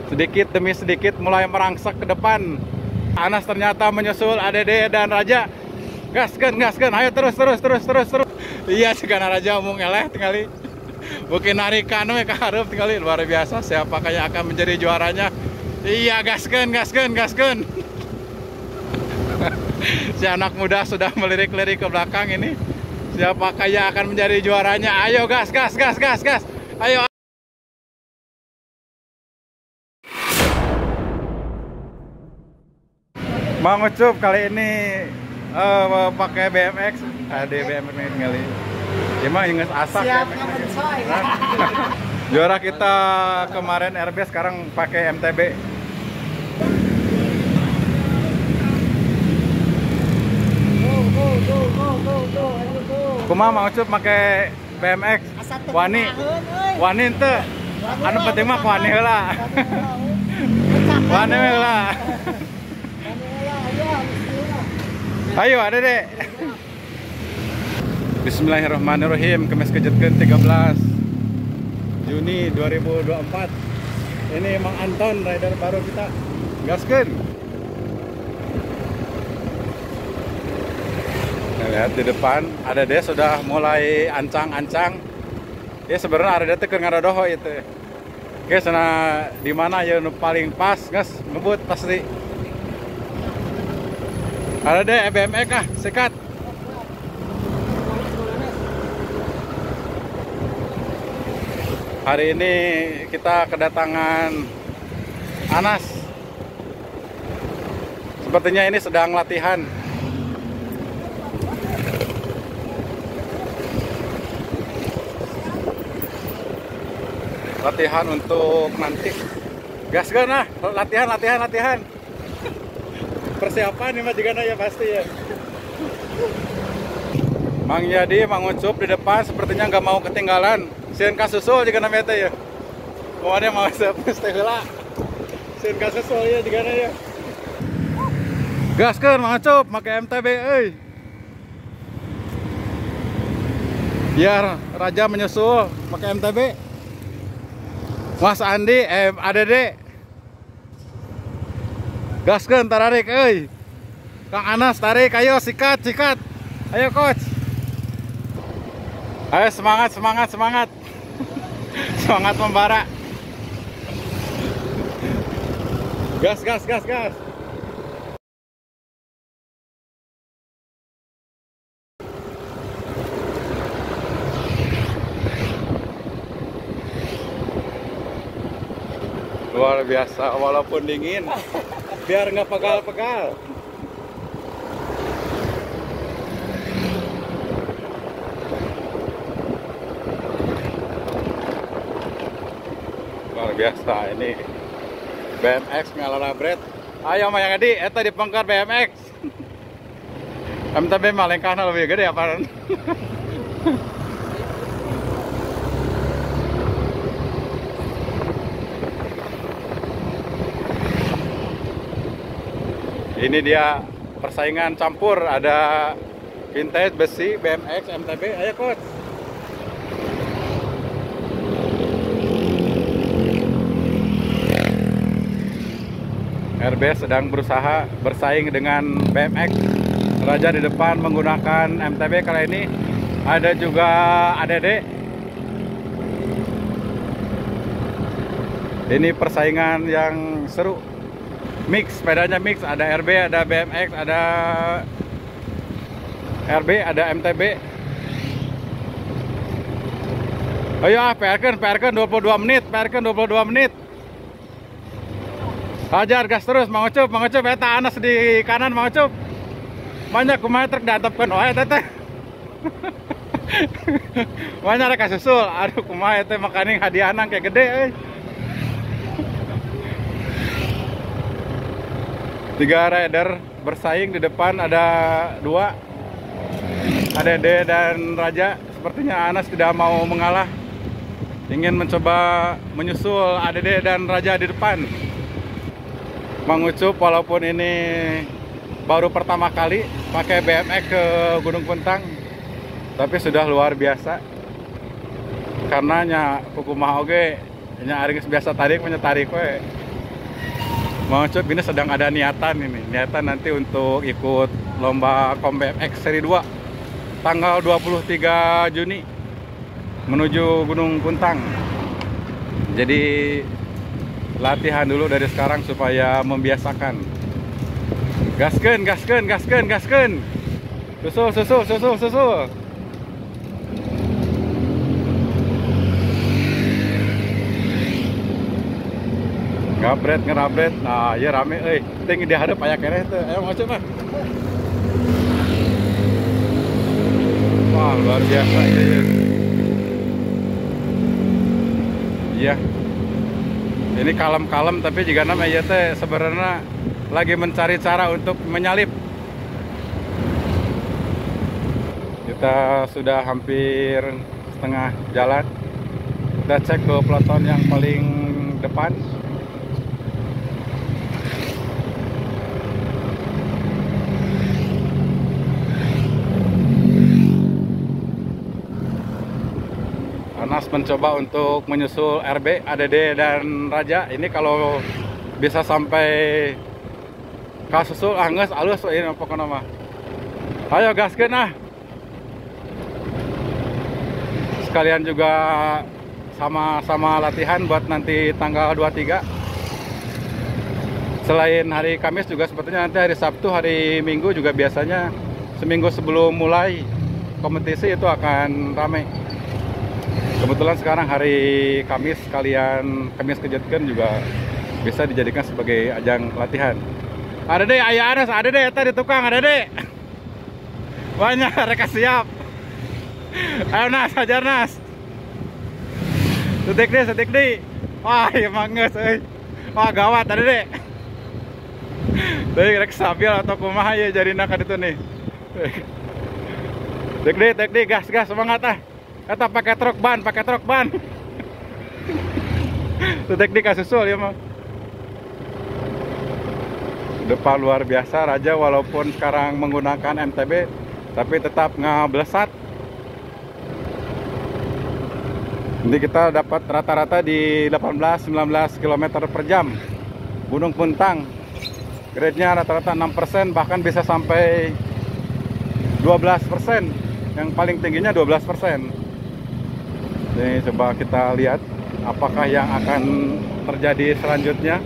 Sedikit demi sedikit mulai merangsek ke depan. Anas ternyata menyusul Adede dan Raja. Gaskeun, ayo terus. Iya, segala Raja omong eleh tinggali. Mungkin narikan we ka hareup tinggali, luar biasa. Siapakah yang akan menjadi juaranya? Iya, gaskeun. Si anak muda sudah melirik-lirik ke belakang ini. Siapakah yang akan menjadi juaranya? Ayo gas. Ayo. Mang Ucup kali ini pakai BMX, ada BMX kali. Cuma inget asak ya. Juara kita kemarin RB, sekarang pakai MTB. Kumaha Mang Ucup pakai BMX? Wani teu. Anu penting mah wani heula. Wani heula. Ayo Adede. Bismillahirrahmanirrahim. Kemes kejutkeun 13 Juni 2024. Ini Mang Anton, rider baru kita. Gaskeun. Nah, lihat di depan Adede sudah mulai ancang-ancang. Ya sebenarnya Adede teh keur ngaradoho itu. Oke, sana di mana ya nu paling pas, geus ngebut pasti. Ada deh BMX kah, sikat. Hari ini kita kedatangan Anas. Sepertinya ini sedang latihan. Latihan untuk nanti. Gaskeun lah, latihan. Persiapan ini mah juga ya pasti ya. Mang Yadi, Mang Ucup di depan sepertinya nggak mau ketinggalan. Sieun kasusul juga namanya teh ya. Pokoknya mau sepus teh heula. Sieun kasusul ya juga ya. Gaskeun Mang Ucup make MTB euy. Biar Raja menyusul pakai MTB. Mas Andi, Adede. Gaskeun tarik euy. Kang Anas tarik, ayo sikat. Ayo coach. Ayo semangat. Semangat membara. Gas. Luar biasa, walaupun dingin. Biar nggak pegal-pegal. Luar biasa ini BMX ngalarabret. Ayo Mang Adi, eta dipengker BMX. MTB mah lengkahna lebih gede apaan. Ini dia persaingan campur, ada vintage, besi, BMX, MTB. Ayo coach. RB sedang berusaha bersaing dengan BMX. Raja di depan menggunakan MTB kali ini. Ada juga Adede. Ini persaingan yang seru. Mix, sepedanya mix, ada RB, ada BMX, ada RB, ada MTB. Ayo PR-keun 22 menit. Hajar gas terus Mang Ucup, eta Anas di kanan Mang Ucup. Banyak kumaha truk diantepkeun wae teh. Banyak rek kasusul. Aduh kumaha teh makaning hadiahna kayak gede euy. 3 rider bersaing, di depan ada 2, Adede dan Raja. Sepertinya Anas tidak mau mengalah, ingin mencoba menyusul Adede dan Raja di depan. Mang Ucup walaupun ini baru pertama kali pakai BMX ke Gunung Puntang, tapi sudah luar biasa. Karena nya kukumaha oge nya ari biasa tarik we. Mang Ucup ini sedang ada niatan nanti untuk ikut lomba Kom BMX seri 2 tanggal 23 Juni menuju Gunung Puntang. Jadi latihan dulu dari sekarang supaya membiasakan. Gaskeun, gaskeun, gaskeun, gaskeun. Susul, susul, susul, susul. Ngabret, ngerabret. Nah, ya rame euy. Ting di hareup aya keneh teh. Ayo ngocok mah. Wah, luar biasa ya. Iya. Ini kalem-kalem tapi juga namanya teh sebenarnya lagi mencari cara untuk menyalip. Kita sudah hampir setengah jalan. Kita cek ke peloton yang paling depan. Anas mencoba untuk menyusul RB, ADD, dan Raja. Ini kalau bisa sampai kasusul angges alus ini pokoknya mah. Ayo gaskeun ah. Sekalian juga sama-sama latihan buat nanti tanggal 23. Selain hari Kamis juga sepertinya nanti hari Sabtu, hari Minggu juga biasanya seminggu sebelum mulai kompetisi itu akan ramai. Kebetulan sekarang hari Kamis, kalian Kamis kejutkan juga bisa dijadikan sebagai ajang latihan. Ada deh, ayah Anas, ada deh, tadi tukang, ada deh. Banyak, mereka siap. Ayo Nas, hajar Nas. Setik deh. Wah, emang nges, wah gawat, ada deh. Tapi rek stabil atau kumaha ya jarina ka ditu nih. Tek deh, gas, semangat ah. Kata pakai truk ban. Tutek di kasusul ya mah. Depan luar biasa Raja walaupun sekarang menggunakan MTB tapi tetap ngeblesat. Nanti kita dapat rata-rata di 18-19 km per jam. Gunung Puntang grade-nya rata-rata 6%, bahkan bisa sampai 12%. Yang paling tingginya 12%. Jadi coba kita lihat apakah yang akan terjadi selanjutnya.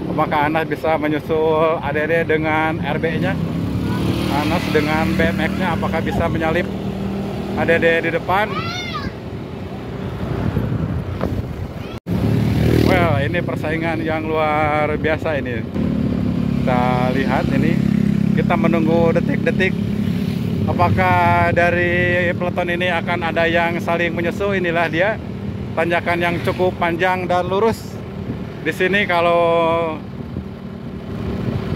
Apakah Anas bisa menyusul ADD dengan RB-nya, Anas dengan BMX-nya apakah bisa menyalip ADD di depan. Well, ini persaingan yang luar biasa ini. Kita lihat ini, kita menunggu detik-detik. Apakah dari peloton ini akan ada yang saling menyusul? Inilah dia tanjakan yang cukup panjang dan lurus. Di sini kalau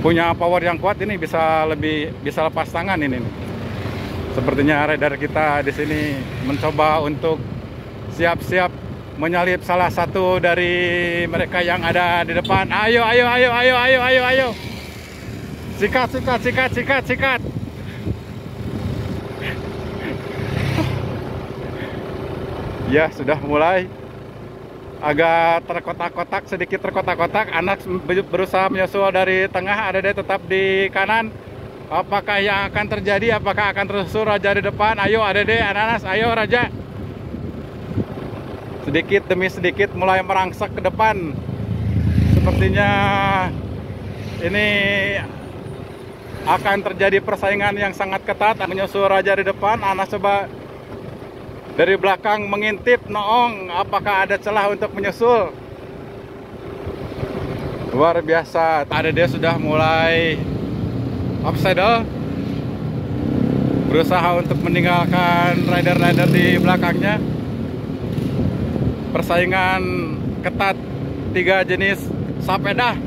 punya power yang kuat ini bisa lepas tangan ini. Sepertinya rider kita di sini mencoba untuk siap-siap menyalip salah satu dari mereka yang ada di depan. Ayo. Sikat. Ya, sudah mulai agak sedikit terkotak-kotak. Anak berusaha menyusul dari tengah, ada tetap di kanan. Apakah yang akan terjadi? Apakah akan tersusul Raja di depan? Ayo ADD, Anas, ayo Raja. Sedikit demi sedikit mulai merangsek ke depan. Sepertinya ini akan terjadi persaingan yang sangat ketat. Menyusul Raja di depan, Anas coba dari belakang mengintip noong apakah ada celah untuk menyusul. Luar biasa. ADD sudah mulai obstacle, berusaha untuk meninggalkan rider-rider di belakangnya. Persaingan ketat 3 jenis sepeda.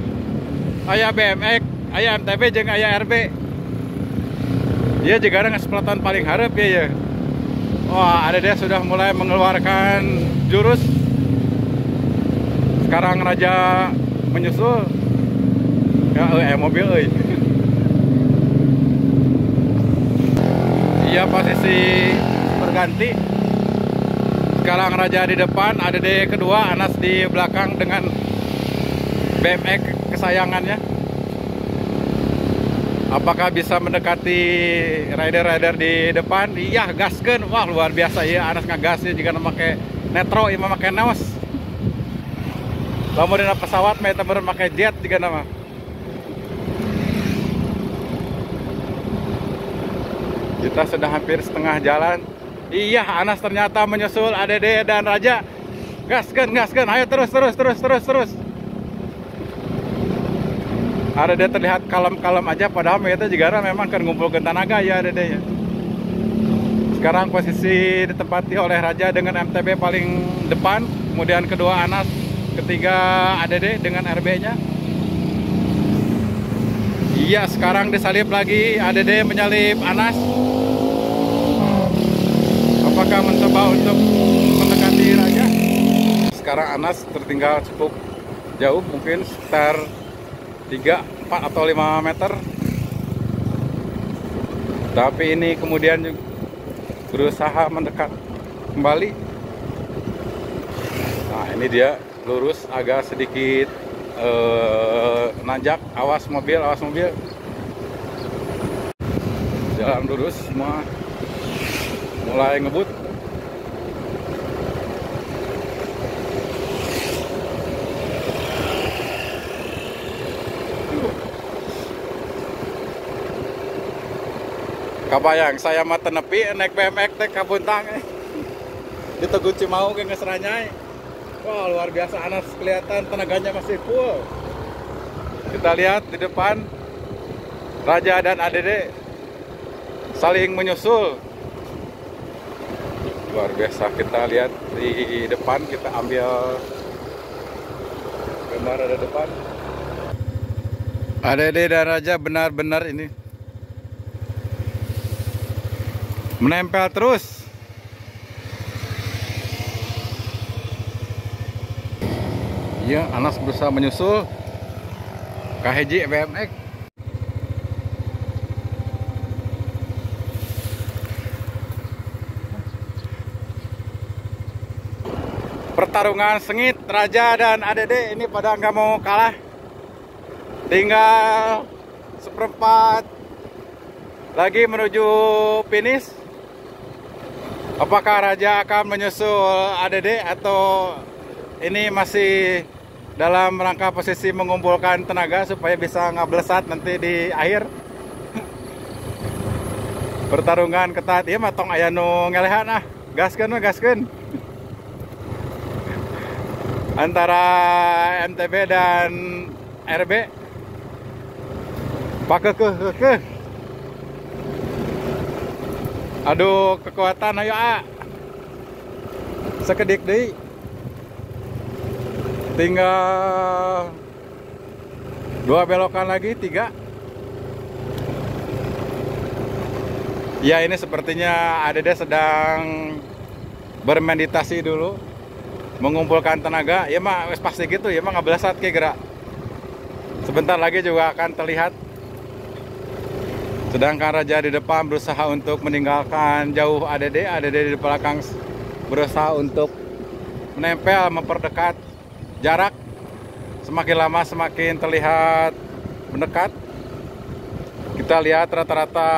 Aya BMX, aya MTB jeung aya RB. Dia juga ada peloton paling harap ya. Wah, ADD sudah mulai mengeluarkan jurus. Sekarang Raja menyusul. Ya, mobil Iya, posisi berganti. Sekarang Raja di depan, ADD kedua, Anas di belakang dengan BMX kesayangannya. Apakah bisa mendekati rider-rider di depan? Iya, gaskeun. Wah, luar biasa ya Anas ngagasnya jika pakai netro, ieu pakai naos. Lamun dina pesawat mah eta bener make jet juga nama. Kita sudah hampir setengah jalan. Iya, Anas ternyata menyusul ADD dan Raja. Gaskeun, ayo terus. ADD terlihat kalem-kalem aja, padahal itu juga memang kan ngumpulkan tenaga ya ADD ya. Sekarang posisi ditempati oleh Raja dengan MTB paling depan, kemudian kedua Anas, ketiga ADD dengan RB-nya. Iya, sekarang disalip lagi, ADD menyalip Anas. Apakah mencoba untuk mendekati Raja? Sekarang Anas tertinggal cukup jauh, mungkin sekitar 3, 4 atau 5 meter. Tapi ini kemudian berusaha mendekat kembali. Nah, ini dia lurus agak sedikit nanjak. Awas mobil. Jalan lurus semua mulai ngebut. Kabayang saya mah tenepi naik BMX teh kabuntang di Teguh Cimaung ke Ngesranyai. Wah, luar biasa Anas, kelihatan tenaganya masih full. Kita lihat di depan Raja dan ADD saling menyusul. Luar biasa, kita lihat di depan, kita ambil gambar ada depan. ADD dan Raja benar-benar ini menempel terus. Iya, Anas berusaha menyusul KHJ BMX. Pertarungan sengit Raja dan ADD ini pada nggak mau kalah. Tinggal seperempat lagi menuju finish. Apakah Raja akan menyusul ADD atau ini masih dalam rangka posisi mengumpulkan tenaga supaya bisa ngablesat nanti di akhir? Pertarungan ketat ieu mah tong aya nu ngelehan ah. Gaskeun. Antara MTB dan RB. Pakeuh. Aduh, kekuatan ayo A. Sekedik deui. Tinggal 2 belokan lagi, 3. Ya, ini sepertinya ADD sedang bermeditasi dulu, mengumpulkan tenaga. Ya mah pasti gitu, ya mah ngablesat ke gerak. Sebentar lagi juga akan terlihat. Sedangkan Raja di depan berusaha untuk meninggalkan jauh ADD. ADD di belakang berusaha untuk menempel, memperdekat jarak. Semakin lama semakin terlihat mendekat. Kita lihat rata-rata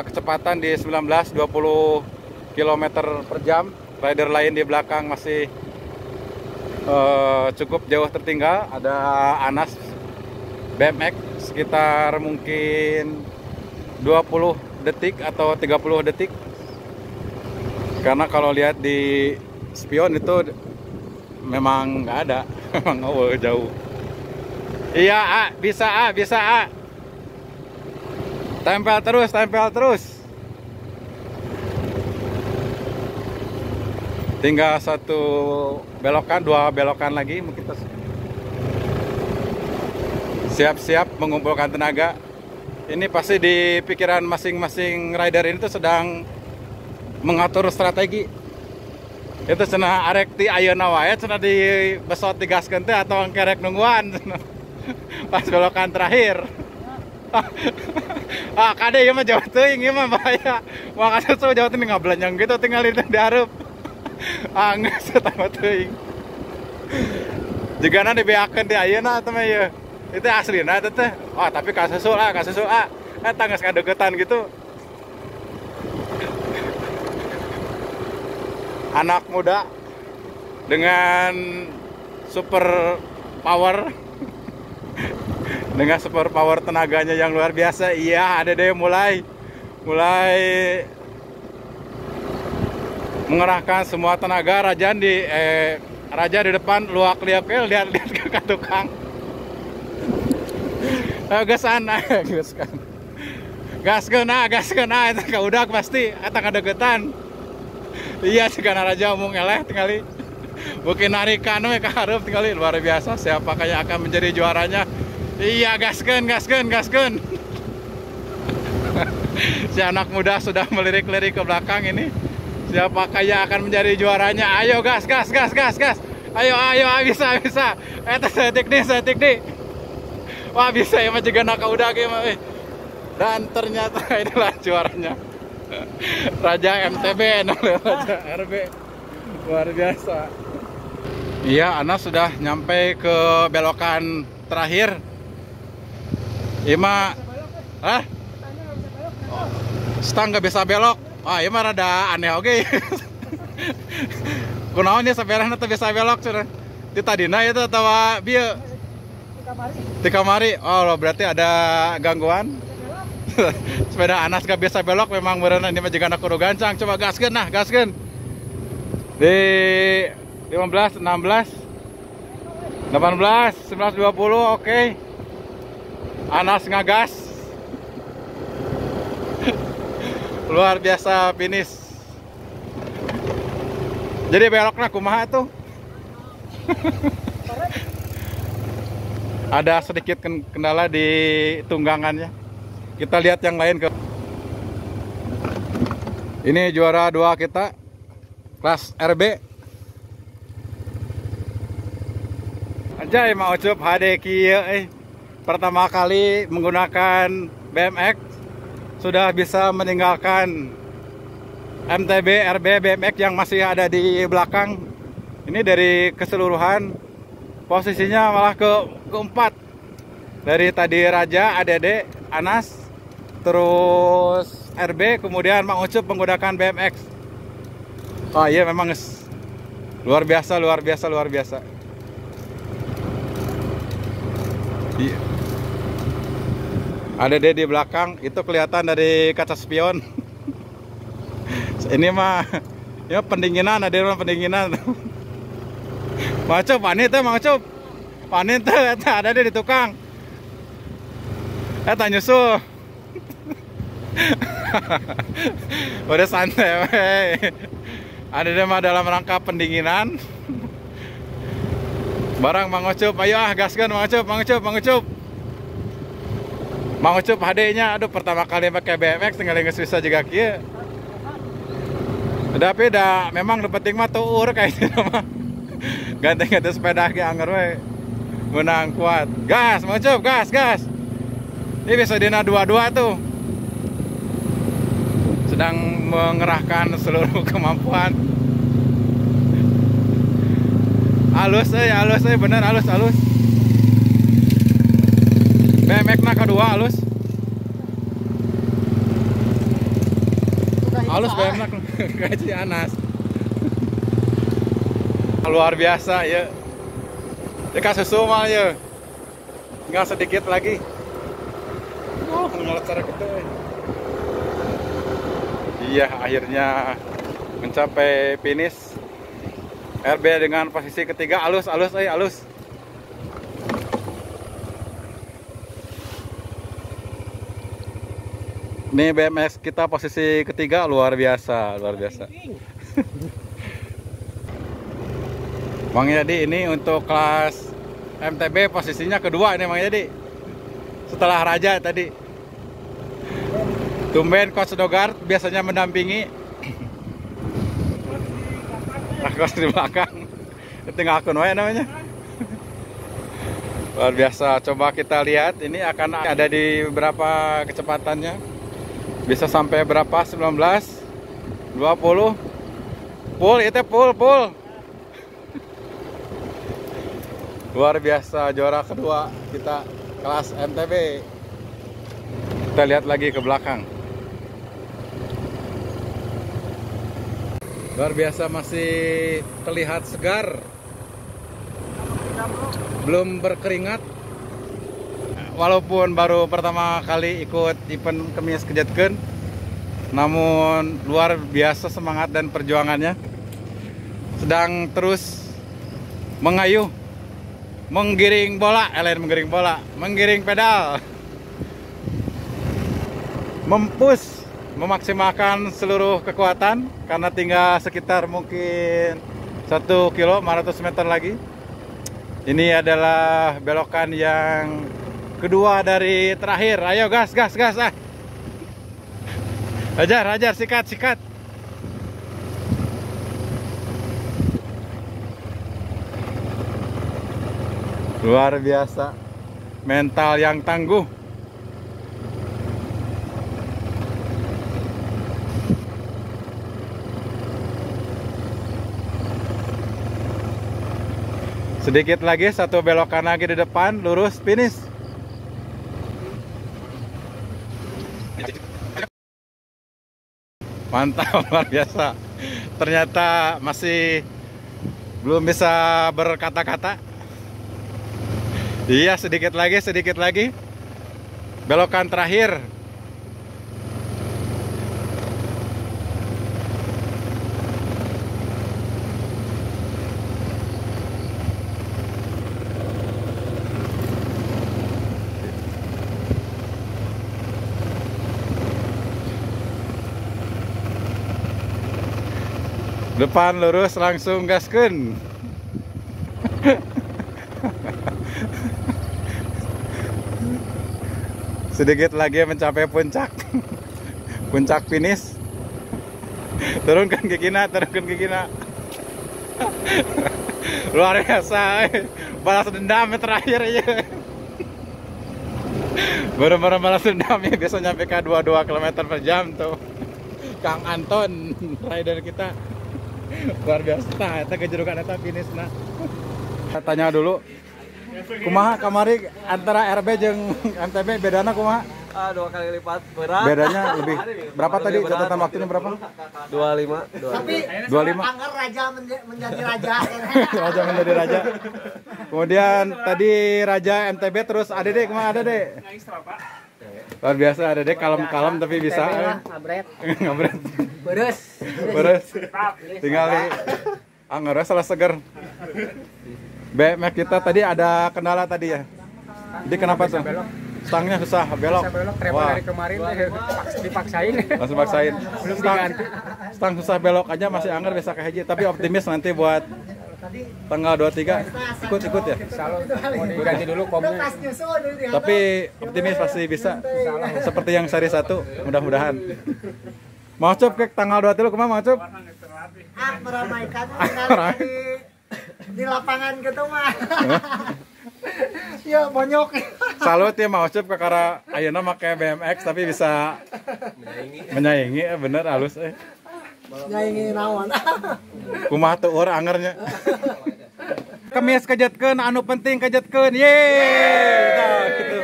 kecepatan di 19-20 km per jam. Rider lain di belakang masih cukup jauh tertinggal. Ada Anas BMX sekitar mungkin 20 detik atau 30 detik. Karena kalau lihat di spion itu memang nggak ada. Memang jauh. Iya, bisa A. Tempel terus. Tinggal 1 belokan, 2 belokan lagi. Mungkin siap-siap mengumpulkan tenaga. Ini pasti di pikiran masing-masing rider ini tuh sedang mengatur strategi. Itu cenah arek ti ayeuna wae cenah di besot digaskeun teh atau kerek nungguan pas belokan terakhir. Kade ieu mah jauh teuing, ieu mah bahaya. Makanya so jauh teuing ngablanjang gitu tinggal di hareup. Geus eta teuing. Jika nanti dibeakeun di ayeuna teh mah ieu. Itu aslina teh. Oh, tapi kasusul tanggas kadeketan gitu. Anak muda dengan super power dengan super power tenaganya yang luar biasa. Iya, ada deh mulai mengerahkan semua tenaga. Raja di depan lihat ke tukang. Gaskeun itu udah pasti eta kadegetan. Iya, segala raja omong eleh tinggali. Bukin narikan we ka hareup tinggali. Luar biasa, siapakah yang akan menjadi juaranya? Iya, gaskeun. Si anak muda sudah melirik-lirik ke belakang ini. Siapakah yang akan menjadi juaranya? Ayo gas. Ayo bisa. Eta setik nih. Wah, bisa ya mah juga nak udah ge mah. Dan ternyata inilah juaranya. Raja MTB, Raja RB. Luar biasa. Iya, Anas sudah nyampe ke belokan terakhir. Ima, stang nggak bisa belok. Wah, ini mah rada aneh oke. Kunaon ya saperahna teu bisa belok cenah. Di tadina itu atau bieu? Di kamari. Oh, berarti ada gangguan. Sepeda Anas gak biasa belok memang berenang ini mah juga anak kudu gancang. Coba gaskeun. Di 15, 16, 18, 19, 20, oke. Anas ngagas. Luar biasa finish. Jadi beloknya kumaha tuh? Ada sedikit kendala di tunggangannya. Kita lihat yang lain ke. Ini juara 2 kita kelas RB. Anjay, mau Ucup HD kieu pertama kali menggunakan BMX sudah bisa meninggalkan MTB, RB, BMX yang masih ada di belakang. Ini dari keseluruhan posisinya malah keempat. Dari tadi Raja, ADD, Anas, terus RB, kemudian Mang Ucup menggunakan BMX. Oh iya, memang luar biasa. Iya. ADD di belakang itu kelihatan dari kaca spion. Ini mah ya pendinginan, pendinginan. Mang Ucup, panin teh, ada di tukang. Nyusul. Udah santai we. Ada mah dalam rangka pendinginan. Barang Mang Ucup, ayo gaskeun Mang Ucup. Mang Ucup HD-nya, aduh pertama kali pakai BMX tinggal geus bisa juga kieu. Tapi memang nu penting mah tuur kayaknya mah. Ganti-ganti sepeda ge anger we. Menang kuat. Gas Mang Ucup, gas. Ini bisa dina 22 tuh. Sedang mengerahkan seluruh kemampuan. Halus bener halus. BMX na kedua halus. Halus BMX kayak si Anas. Luar biasa ya. Dikasih susu mah ya. Tinggal sedikit lagi. Mengelotor gitu. Iya, akhirnya mencapai finish. RB dengan posisi ketiga, alus. Ini BMX kita posisi ketiga, luar biasa. Mang Yadi ini untuk kelas MTB posisinya kedua ini Mang Yadi. Setelah Raja tadi. Tumben Coach Dogart biasanya mendampingi. Coach di belakang. Tinggal akun wae namanya. Luar biasa. Coba kita lihat ini akan ada di berapa kecepatannya. Bisa sampai berapa? 19, 20. Full itu full. Luar biasa, juara kedua kita kelas MTB. Kita lihat lagi ke belakang. Luar biasa, masih terlihat segar. Belum berkeringat. Walaupun baru pertama kali ikut event Kemis Kejatkeun, namun luar biasa semangat dan perjuangannya. Sedang terus mengayuh, menggiring bola, menggiring pedal, mempush, memaksimalkan seluruh kekuatan karena tinggal sekitar mungkin 1 kilo 500 meter lagi. Ini adalah belokan yang kedua dari terakhir. Ayo gas ah. Hajar, sikat. Luar biasa, mental yang tangguh. Sedikit lagi, satu belokan lagi di depan, lurus finish. Mantap, luar biasa. Ternyata masih belum bisa berkata-kata. Iya, sedikit lagi. Belokan terakhir. Depan lurus, langsung gaskeun. Sedikit lagi mencapai puncak. Puncak finish. Turunkan ke kina. Luar biasa. Balas dendam terakhir ya. Baru-baru balas dendam ya, bisa nyampe ke 22 km per jam tuh. Kang Anton, rider kita. Luar biasa, kita kejerukan eta finish nah. Tanya dulu, kumaha kamari antara RB jeung MTB bedana kumaha? 2 kali lipat berat. Bedanya lebih berapa tadi? Catatan waktunya berapa? 25. Tapi 25. Angger raja menjadi raja. Raja menjadi raja. Kemudian tadi raja MTB, terus ADD kumaha ADD? Luar biasa ADD, kalem-kalem tapi bisa. Ngabret. Beres. Tinggal di Angger salah seger. BMX kita tadi ada kendala tadi ya. Jadi kenapa tuh? Stangnya susah belok. Dari kemarin dipaksain. Langsung paksain. Stang susah belok aja masih Angger bisa ke hiji, tapi optimis nanti buat tanggal 23 ikut ya. Mau diganti dulu komnya. Tapi optimis pasti bisa. Seperti yang seri 1, mudah-mudahan. Mau coba ke tanggal 23 kumaha mau coba? Meramaikan di lapangan gitu mah. Ya bonyok. Salut ya mau coba karena ayeuna make BMX tapi bisa menyaingi, bener halus Nyaingi naon. Kumaha teu eur angernya. Kemis kejatkeun, anu penting kejatkeun. Yeay. Gitu.